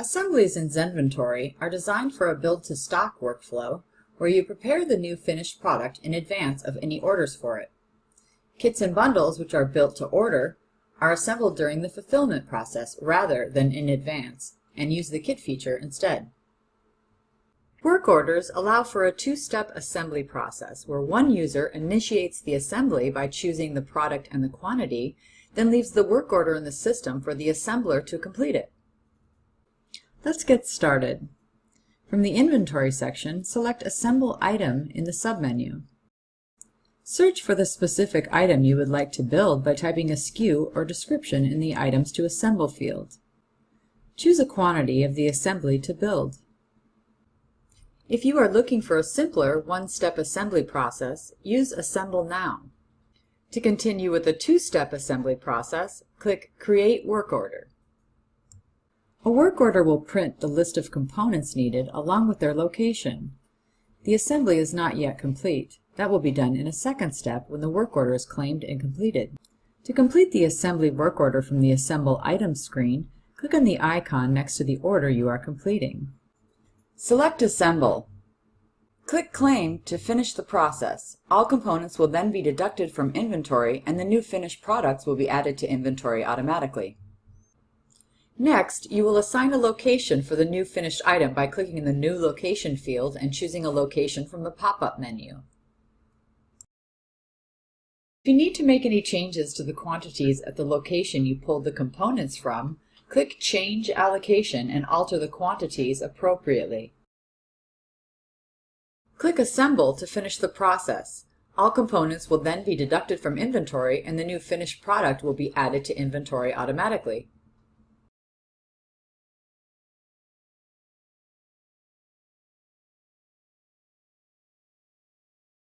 Assemblies in Zenventory are designed for a build-to-stock workflow where you prepare the new finished product in advance of any orders for it. Kits and bundles, which are built to order, are assembled during the fulfillment process rather than in advance, and use the kit feature instead. Work orders allow for a two-step assembly process where one user initiates the assembly by choosing the product and the quantity, then leaves the work order in the system for the assembler to complete it. Let's get started. From the Inventory section, select Assemble Item in the submenu. Search for the specific item you would like to build by typing a SKU or description in the Items to Assemble field. Choose a quantity of the assembly to build. If you are looking for a simpler one-step assembly process, use Assemble Now. To continue with a two-step assembly process, click Create Work Order. A work order will print the list of components needed along with their location. The assembly is not yet complete. That will be done in a second step when the work order is claimed and completed. To complete the assembly work order from the Assemble Items screen, click on the icon next to the order you are completing. Select Assemble. Click Claim to finish the process. All components will then be deducted from inventory and the new finished products will be added to inventory automatically. Next, you will assign a location for the new finished item by clicking in the New Location field and choosing a location from the pop-up menu. If you need to make any changes to the quantities at the location you pulled the components from, click Change Allocation and alter the quantities appropriately. Click Assemble to finish the process. All components will then be deducted from inventory and the new finished product will be added to inventory automatically.